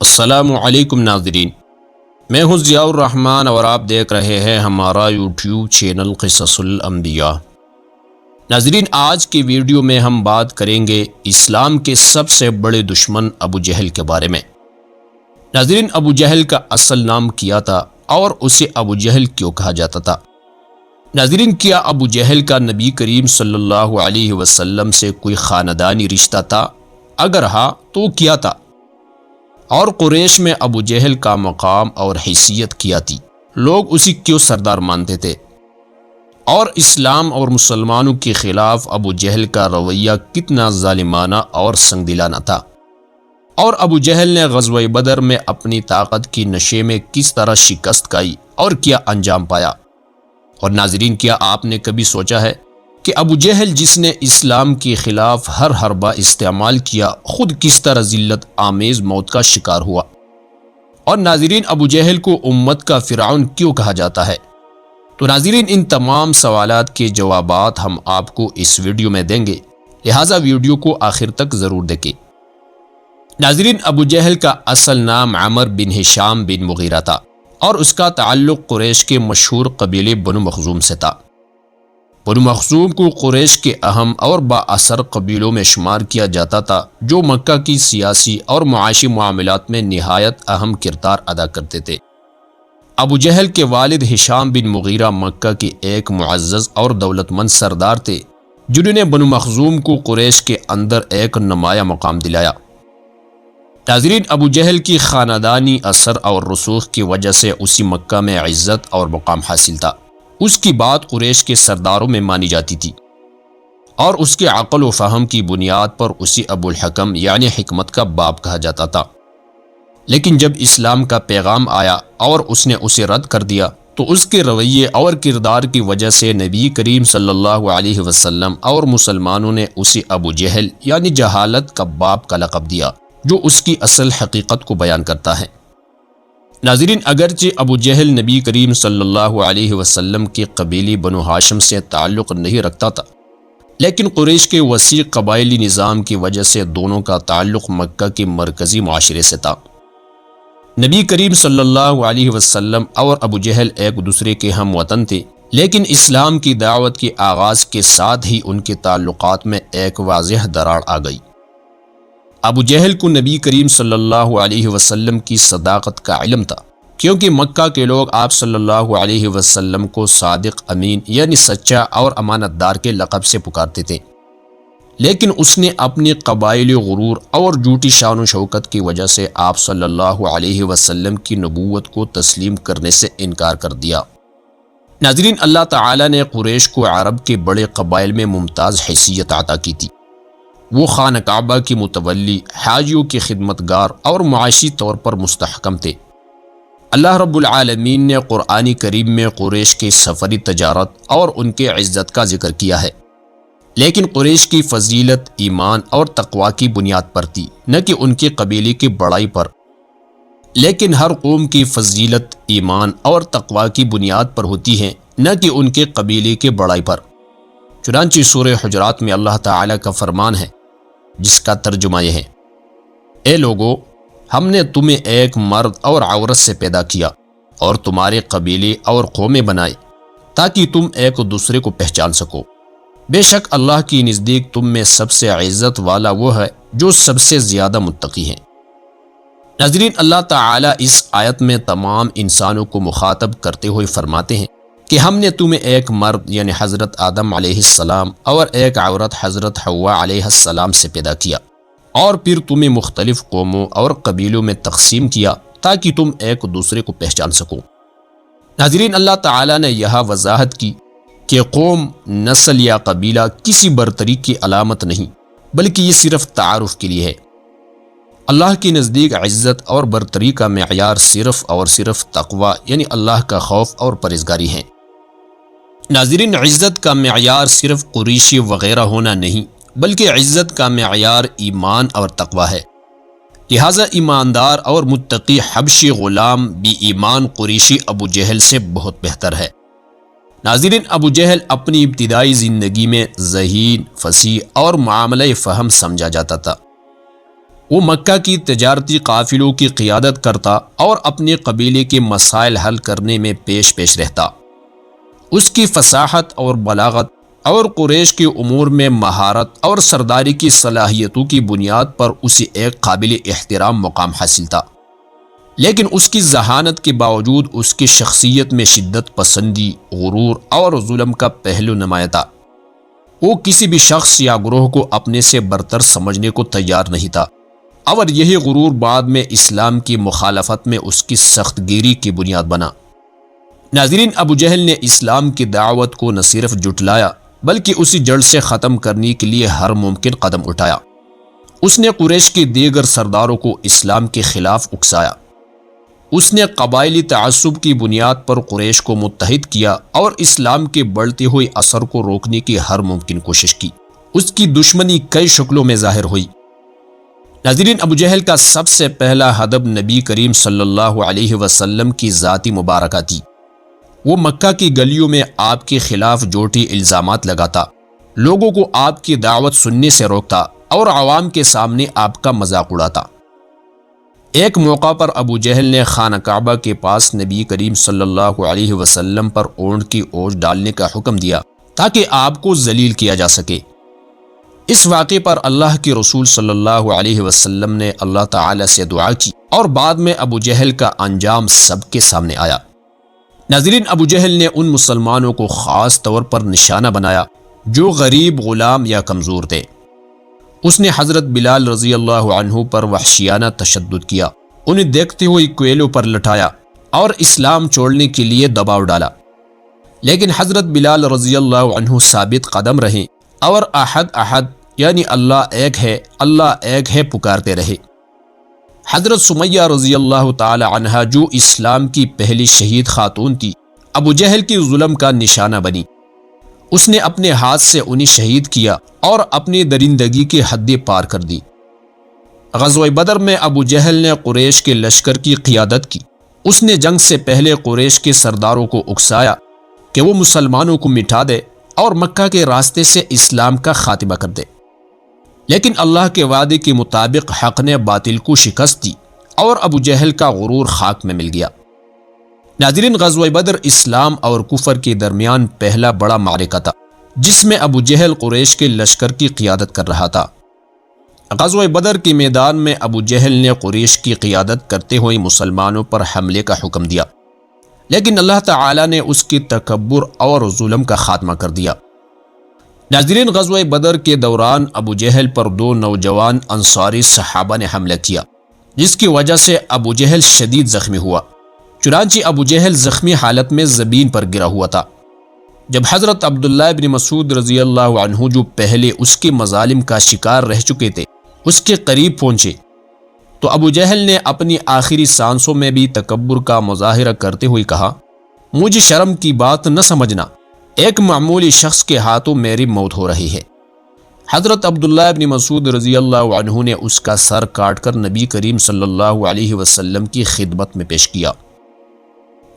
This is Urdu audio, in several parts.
السلام علیکم ناظرین، میں ہوں ضیاء الرحمن اور آپ دیکھ رہے ہیں ہمارا یوٹیوب چینل قصص الانبیاء۔ ناظرین، آج کی ویڈیو میں ہم بات کریں گے اسلام کے سب سے بڑے دشمن ابو جہل کے بارے میں۔ ناظرین، ابو جہل کا اصل نام کیا تھا اور اسے ابو جہل کیوں کہا جاتا تھا؟ ناظرین، کیا ابو جہل کا نبی کریم صلی اللہ علیہ وسلم سے کوئی خاندانی رشتہ تھا؟ اگر ہاں تو کیا تھا؟ اور قریش میں ابو جہل کا مقام اور حیثیت کیا تھی؟ لوگ اسی کیوں سردار مانتے تھے؟ اور اسلام اور مسلمانوں کے خلاف ابو جہل کا رویہ کتنا ظالمانہ اور سنگ دلانہ تھا؟ اور ابو جہل نے غزوہ بدر میں اپنی طاقت کی نشے میں کس طرح شکست کھائی اور کیا انجام پایا؟ اور ناظرین، کیا آپ نے کبھی سوچا ہے کہ ابو جہل جس نے اسلام کے خلاف ہر حربہ استعمال کیا، خود کس طرح ذلت آمیز موت کا شکار ہوا؟ اور ناظرین، ابو جہل کو امت کا فرعون کیوں کہا جاتا ہے؟ تو ناظرین، ان تمام سوالات کے جوابات ہم آپ کو اس ویڈیو میں دیں گے، لہٰذا ویڈیو کو آخر تک ضرور دیکھیں۔ ناظرین، ابو جہل کا اصل نام عمر بن ہشام بن مغیرہ تھا اور اس کا تعلق قریش کے مشہور قبیلے بنو مخزوم سے تھا۔ بنو مخزوم کو قریش کے اہم اور با اثر قبیلوں میں شمار کیا جاتا تھا، جو مکہ کی سیاسی اور معاشی معاملات میں نہایت اہم کردار ادا کرتے تھے۔ ابو جہل کے والد ہشام بن مغیرہ مکہ کے ایک معزز اور دولت مند سردار تھے، جنہوں نے بنو مخزوم کو قریش کے اندر ایک نمایاں مقام دلایا۔ ناظرین، ابو جہل کی خاندانی اثر اور رسوخ کی وجہ سے اسی مکہ میں عزت اور مقام حاصل تھا۔ اس کی بات قریش کے سرداروں میں مانی جاتی تھی اور اس کے عقل و فہم کی بنیاد پر اسی ابو الحکم یعنی حکمت کا باپ کہا جاتا تھا۔ لیکن جب اسلام کا پیغام آیا اور اس نے اسے رد کر دیا تو اس کے رویے اور کردار کی وجہ سے نبی کریم صلی اللہ علیہ وسلم اور مسلمانوں نے اسے ابو جہل یعنی جہالت کا باپ کا لقب دیا، جو اس کی اصل حقیقت کو بیان کرتا ہے۔ ناظرین، اگرچہ ابو جہل نبی کریم صلی اللہ علیہ وسلم کے قبیلی بنو ہاشم سے تعلق نہیں رکھتا تھا، لیکن قریش کے وسیع قبائلی نظام کی وجہ سے دونوں کا تعلق مکہ کے مرکزی معاشرے سے تھا۔ نبی کریم صلی اللہ علیہ وسلم اور ابو جہل ایک دوسرے کے ہم وطن تھے، لیکن اسلام کی دعوت کے آغاز کے ساتھ ہی ان کے تعلقات میں ایک واضح دراڑ آ گئی۔ ابو جہل کو نبی کریم صلی اللہ علیہ وسلم کی صداقت کا علم تھا، کیونکہ مکہ کے لوگ آپ صلی اللہ علیہ وسلم کو صادق امین یعنی سچا اور امانت دار کے لقب سے پکارتے تھے، لیکن اس نے اپنی قبائلی غرور اور جھوٹی شان و شوکت کی وجہ سے آپ صلی اللہ علیہ وسلم کی نبوت کو تسلیم کرنے سے انکار کر دیا۔ ناظرین، اللہ تعالی نے قریش کو عرب کے بڑے قبائل میں ممتاز حیثیت عطا کی تھی۔ وہ خانہ کعبہ کی متولی، حاجیوں کے خدمتگار اور معاشی طور پر مستحکم تھے۔ اللہ رب العالمین نے قرآن کریم میں قریش کی سفری تجارت اور ان کے عزت کا ذکر کیا ہے، لیکن قریش کی فضیلت ایمان اور تقوی کی بنیاد پر تھی، نہ کہ ان کے قبیلے کی بڑائی پر۔ لیکن ہر قوم کی فضیلت ایمان اور تقوی کی بنیاد پر ہوتی ہے، نہ کہ ان کے قبیلے کی بڑائی پر۔ چنانچہ سورہ حجرات میں اللہ تعالی کا فرمان ہے، جس کا ترجمہ یہ ہے: اے لوگو، ہم نے تمہیں ایک مرد اور عورت سے پیدا کیا اور تمہارے قبیلے اور قومیں بنائے تاکہ تم ایک دوسرے کو پہچان سکو۔ بے شک اللہ کی نزدیک تم میں سب سے عزت والا وہ ہے جو سب سے زیادہ متقی ہے۔ ناظرین، اللہ تعالیٰ اس آیت میں تمام انسانوں کو مخاطب کرتے ہوئے فرماتے ہیں کہ ہم نے تمہیں ایک مرد یعنی حضرت آدم علیہ السلام اور ایک عورت حضرت حوا علیہ السلام سے پیدا کیا، اور پھر تمہیں مختلف قوموں اور قبیلوں میں تقسیم کیا تاکہ تم ایک دوسرے کو پہچان سکو۔ ناظرین، اللہ تعالیٰ نے یہاں وضاحت کی کہ قوم، نسل یا قبیلہ کسی برتری کی علامت نہیں، بلکہ یہ صرف تعارف کے لیے ہے۔ اللہ کے نزدیک عزت اور برتری کا معیار صرف اور صرف تقوی یعنی اللہ کا خوف اور پرہیزگاری ہے۔ ناظرین، عزت کا معیار صرف قریشی وغیرہ ہونا نہیں، بلکہ عزت کا معیار ایمان اور تقوی ہے۔ لہٰذا ایماندار اور متقی حبشی غلام بھی ایمان قریشی ابو جہل سے بہت بہتر ہے۔ ناظرین، ابو جہل اپنی ابتدائی زندگی میں ذہین، فصیح اور معاملہ فہم سمجھا جاتا تھا۔ وہ مکہ کی تجارتی قافلوں کی قیادت کرتا اور اپنے قبیلے کے مسائل حل کرنے میں پیش رہتا۔ اس کی فصاحت اور بلاغت اور قریش کے امور میں مہارت اور سرداری کی صلاحیتوں کی بنیاد پر اسے ایک قابل احترام مقام حاصل تھا، لیکن اس کی ذہانت کے باوجود اس کی شخصیت میں شدت پسندی، غرور اور ظلم کا پہلو نمایاں تھا۔ وہ کسی بھی شخص یا گروہ کو اپنے سے برتر سمجھنے کو تیار نہیں تھا، اور یہی غرور بعد میں اسلام کی مخالفت میں اس کی سخت گیری کی بنیاد بنا۔ ناظرین، ابو جہل نے اسلام کی دعوت کو نہ صرف جھٹلایا بلکہ اسی جڑ سے ختم کرنے کے لیے ہر ممکن قدم اٹھایا۔ اس نے قریش کے دیگر سرداروں کو اسلام کے خلاف اکسایا۔ اس نے قبائلی تعصب کی بنیاد پر قریش کو متحد کیا اور اسلام کے بڑھتے ہوئے اثر کو روکنے کی ہر ممکن کوشش کی۔ اس کی دشمنی کئی شکلوں میں ظاہر ہوئی۔ ناظرین، ابو جہل کا سب سے پہلا ہدف نبی کریم صلی اللہ علیہ وسلم کی ذاتی مبارکہ تھی۔ وہ مکہ کی گلیوں میں آپ کے خلاف جھوٹی الزامات لگاتا، لوگوں کو آپ کی دعوت سننے سے روکتا اور عوام کے سامنے آپ کا مذاق اڑاتا۔ ایک موقع پر ابو جہل نے خانہ کعبہ کے پاس نبی کریم صلی اللہ علیہ وسلم پر اونٹ کی اوجھ ڈالنے کا حکم دیا تاکہ آپ کو ذلیل کیا جا سکے۔ اس واقعے پر اللہ کے رسول صلی اللہ علیہ وسلم نے اللہ تعالی سے دعا کی اور بعد میں ابو جہل کا انجام سب کے سامنے آیا۔ ناظرین، ابو جہل نے ان مسلمانوں کو خاص طور پر نشانہ بنایا جو غریب، غلام یا کمزور تھے۔ اس نے حضرت بلال رضی اللہ عنہ پر وحشیانہ تشدد کیا، انہیں دیکھتے ہوئے کوئلوں پر لٹایا اور اسلام چھوڑنے کے لیے دباؤ ڈالا، لیکن حضرت بلال رضی اللہ عنہ ثابت قدم رہے اور احد احد یعنی اللہ ایک ہے پکارتے رہے۔ حضرت سمیہ رضی اللہ تعالی عنہا جو اسلام کی پہلی شہید خاتون تھی، ابو جہل کی ظلم کا نشانہ بنی۔ اس نے اپنے ہاتھ سے انہیں شہید کیا اور اپنی درندگی کی حدیں پار کر دی۔ غزوہ بدر میں ابو جہل نے قریش کے لشکر کی قیادت کی۔ اس نے جنگ سے پہلے قریش کے سرداروں کو اکسایا کہ وہ مسلمانوں کو مٹا دے اور مکہ کے راستے سے اسلام کا خاتمہ کر دے، لیکن اللہ کے وعدے کے مطابق حق نے باطل کو شکست دی اور ابو جہل کا غرور خاک میں مل گیا۔ ناظرین، غزوہ بدر اسلام اور کفر کے درمیان پہلا بڑا معرکہ تھا جس میں ابو جہل قریش کے لشکر کی قیادت کر رہا تھا۔ غزوہ بدر کے میدان میں ابو جہل نے قریش کی قیادت کرتے ہوئے مسلمانوں پر حملے کا حکم دیا، لیکن اللہ تعالی نے اس کے تکبر اور ظلم کا خاتمہ کر دیا۔ ناظرین، غزوہ بدر کے دوران ابو جہل پر 2 نوجوان انصاری صحابہ نے حملہ کیا، جس کی وجہ سے ابو جہل شدید زخمی ہوا۔ چنانچہ ابو جہل زخمی حالت میں زمین پر گرا ہوا تھا۔ جب حضرت عبداللہ ابن مسعود رضی اللہ عنہ، جو پہلے اس کے مظالم کا شکار رہ چکے تھے، اس کے قریب پہنچے تو ابو جہل نے اپنی آخری سانسوں میں بھی تکبر کا مظاہرہ کرتے ہوئے کہا، مجھے شرم کی بات نہ سمجھنا، ایک معمولی شخص کے ہاتھوں میری موت ہو رہی ہے۔ حضرت عبداللہ ابن مسعود رضی اللہ عنہ نے اس کا سر کاٹ کر نبی کریم صلی اللہ علیہ وسلم کی خدمت میں پیش کیا۔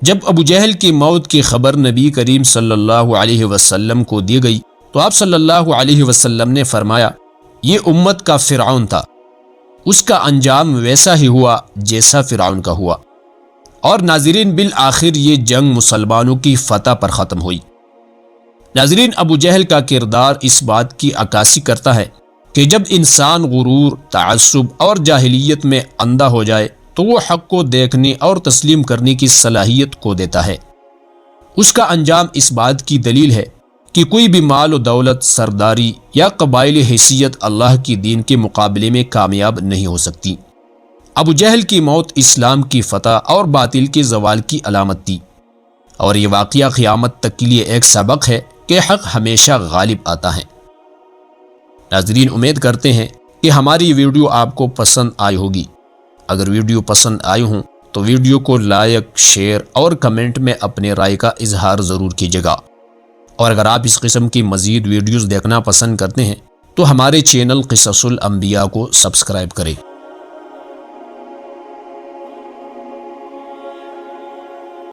جب ابو جہل کی موت کی خبر نبی کریم صلی اللہ علیہ وسلم کو دی گئی تو آپ صلی اللہ علیہ وسلم نے فرمایا، یہ امت کا فرعون تھا، اس کا انجام ویسا ہی ہوا جیسا فرعون کا ہوا۔ اور ناظرین، بالآخر یہ جنگ مسلمانوں کی فتح پر ختم ہوئی۔ ناظرین، ابو جہل کا کردار اس بات کی عکاسی کرتا ہے کہ جب انسان غرور، تعصب اور جاہلیت میں اندھا ہو جائے تو وہ حق کو دیکھنے اور تسلیم کرنے کی صلاحیت کو دیتا ہے۔ اس کا انجام اس بات کی دلیل ہے کہ کوئی بھی مال و دولت، سرداری یا قبائلی حیثیت اللہ کی دین کے مقابلے میں کامیاب نہیں ہو سکتی۔ ابو جہل کی موت اسلام کی فتح اور باطل کے زوال کی علامت تھی، اور یہ واقعہ قیامت تک کے لیے ایک سبق ہے کہ حق ہمیشہ غالب آتا ہے۔ ناظرین، امید کرتے ہیں کہ ہماری ویڈیو آپ کو پسند آئی ہوگی۔ اگر ویڈیو پسند آئی ہوں تو ویڈیو کو لائک، شیئر اور کمنٹ میں اپنے رائے کا اظہار ضرور کیجیے گا، اور اگر آپ اس قسم کی مزید ویڈیوز دیکھنا پسند کرتے ہیں تو ہمارے چینل قصص الانبیاء کو سبسکرائب کریں۔